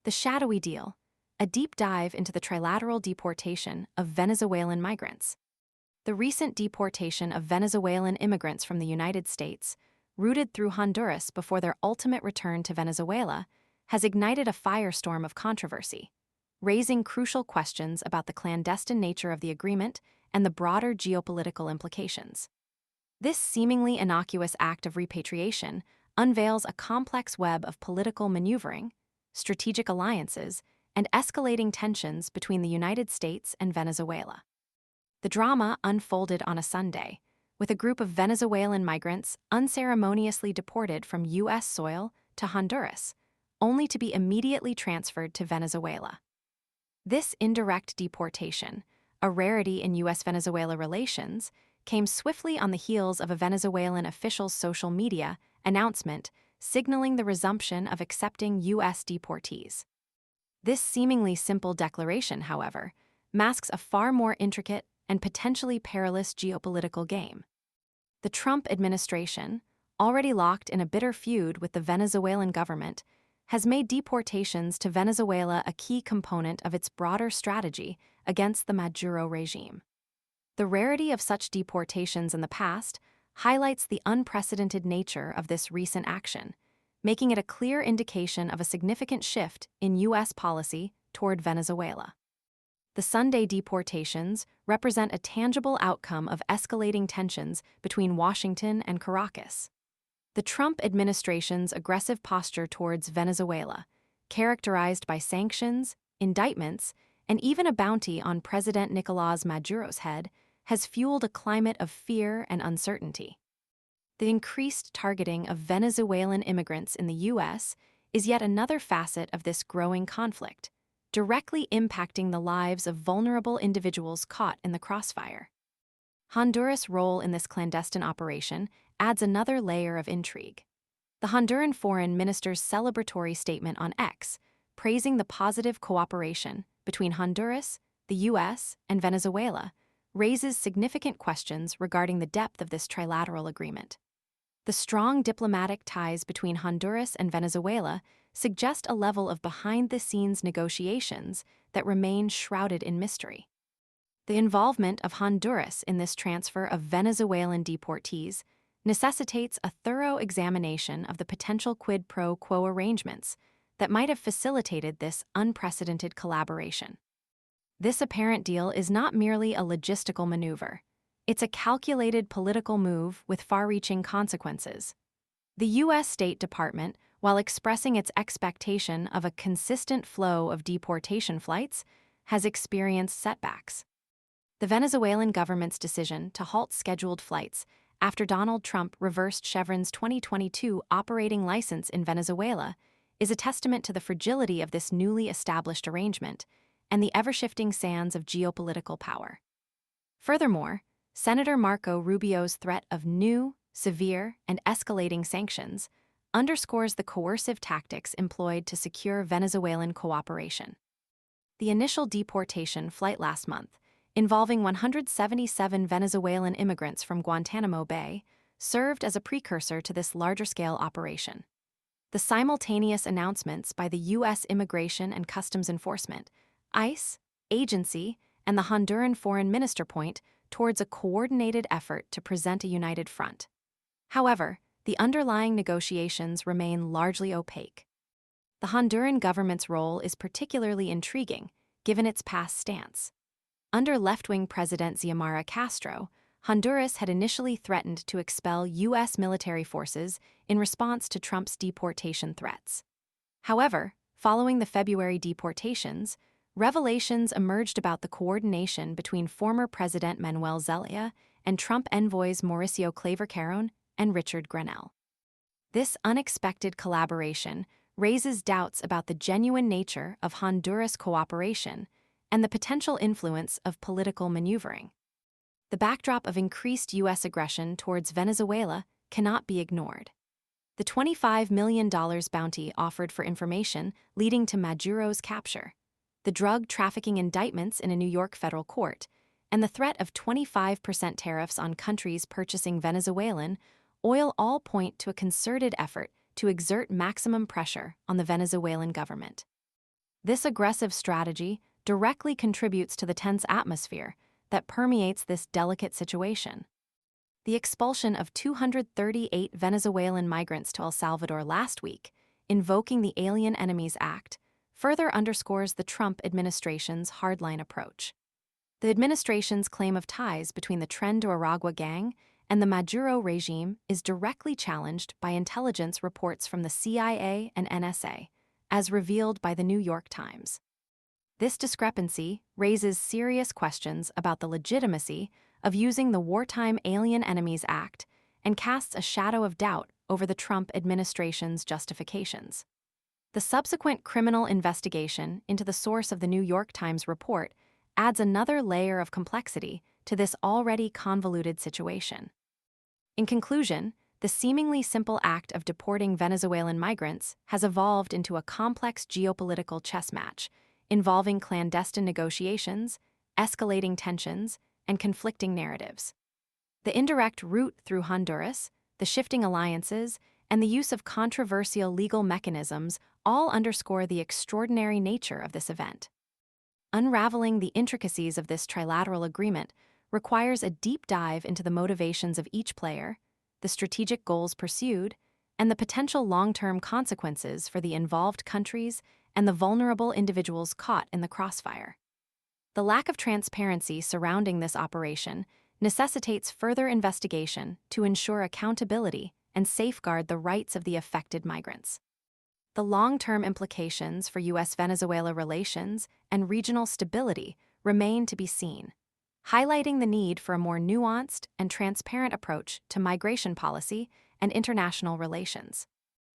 The Shadowy Deal, a deep dive into the trilateral deportation of Venezuelan migrants. The recent deportation of Venezuelan immigrants from the United States, routed through Honduras before their ultimate return to Venezuela, has ignited a firestorm of controversy, raising crucial questions about the clandestine nature of the agreement and the broader geopolitical implications. This seemingly innocuous act of repatriation unveils a complex web of political maneuvering, strategic alliances, and escalating tensions between the United States and Venezuela. The drama unfolded on a Sunday, with a group of Venezuelan migrants unceremoniously deported from U.S. soil to Honduras, only to be immediately transferred to Venezuela. This indirect deportation, a rarity in U.S.-Venezuela relations, came swiftly on the heels of a Venezuelan official's social media announcement signaling the resumption of accepting U.S. deportees. This seemingly simple declaration, however, masks a far more intricate and potentially perilous geopolitical game. The Trump administration, already locked in a bitter feud with the Venezuelan government, has made deportations to Venezuela a key component of its broader strategy against the Maduro regime. The rarity of such deportations in the past highlights the unprecedented nature of this recent action, making it a clear indication of a significant shift in U.S. policy toward Venezuela. The Sunday deportations represent a tangible outcome of escalating tensions between Washington and Caracas. The Trump administration's aggressive posture towards Venezuela, characterized by sanctions, indictments, and even a bounty on President Nicolás Maduro's head, has fueled a climate of fear and uncertainty. The increased targeting of Venezuelan immigrants in the U.S. is yet another facet of this growing conflict, directly impacting the lives of vulnerable individuals caught in the crossfire. Honduras' role in this clandestine operation adds another layer of intrigue. The Honduran foreign minister's celebratory statement on X, praising the positive cooperation between Honduras, the U.S., and Venezuela, raises significant questions regarding the depth of this trilateral agreement. The strong diplomatic ties between Honduras and Venezuela suggest a level of behind-the-scenes negotiations that remain shrouded in mystery. The involvement of Honduras in this transfer of Venezuelan deportees necessitates a thorough examination of the potential quid pro quo arrangements that might have facilitated this unprecedented collaboration. This apparent deal is not merely a logistical maneuver. It's a calculated political move with far-reaching consequences. The U.S. State Department, while expressing its expectation of a consistent flow of deportation flights, has experienced setbacks. The Venezuelan government's decision to halt scheduled flights after Donald Trump reversed Chevron's 2022 operating license in Venezuela is a testament to the fragility of this newly established arrangement and the ever-shifting sands of geopolitical power. Furthermore, Senator Marco Rubio's threat of new, severe, and escalating sanctions underscores the coercive tactics employed to secure Venezuelan cooperation. The initial deportation flight last month, involving 177 Venezuelan immigrants from Guantanamo Bay, served as a precursor to this larger-scale operation. The simultaneous announcements by the U.S. Immigration and Customs Enforcement, ICE, agency, and the Honduran foreign minister point towards a coordinated effort to present a united front. However, the underlying negotiations remain largely opaque. The Honduran government's role is particularly intriguing, given its past stance. Under left-wing President Xiomara Castro, Honduras had initially threatened to expel U.S. military forces in response to Trump's deportation threats. However, following the February deportations, revelations emerged about the coordination between former President Manuel Zelaya and Trump envoys Mauricio Claver-Carón and Richard Grenell. This unexpected collaboration raises doubts about the genuine nature of Honduras cooperation and the potential influence of political maneuvering. The backdrop of increased U.S. aggression towards Venezuela cannot be ignored. The $25 million bounty offered for information leading to Maduro's capture, the drug trafficking indictments in a New York federal court, and the threat of 25% tariffs on countries purchasing Venezuelan oil all point to a concerted effort to exert maximum pressure on the Venezuelan government. This aggressive strategy directly contributes to the tense atmosphere that permeates this delicate situation. The expulsion of 238 Venezuelan migrants to El Salvador last week, invoking the Alien Enemies Act, further underscores the Trump administration's hardline approach. The administration's claim of ties between the Tren de Aragua gang and the Maduro regime is directly challenged by intelligence reports from the CIA and NSA, as revealed by the New York Times. This discrepancy raises serious questions about the legitimacy of using the Wartime Alien Enemies Act and casts a shadow of doubt over the Trump administration's justifications. The subsequent criminal investigation into the source of the New York Times report adds another layer of complexity to this already convoluted situation. In conclusion, the seemingly simple act of deporting Venezuelan migrants has evolved into a complex geopolitical chess match involving clandestine negotiations, escalating tensions, and conflicting narratives. The indirect route through Honduras, the shifting alliances, and the use of controversial legal mechanisms all underscore the extraordinary nature of this event. Unraveling the intricacies of this trilateral agreement requires a deep dive into the motivations of each player, the strategic goals pursued, and the potential long-term consequences for the involved countries and the vulnerable individuals caught in the crossfire. The lack of transparency surrounding this operation necessitates further investigation to ensure accountability and safeguard the rights of the affected migrants. The long-term implications for U.S.-Venezuela relations and regional stability remain to be seen, highlighting the need for a more nuanced and transparent approach to migration policy and international relations.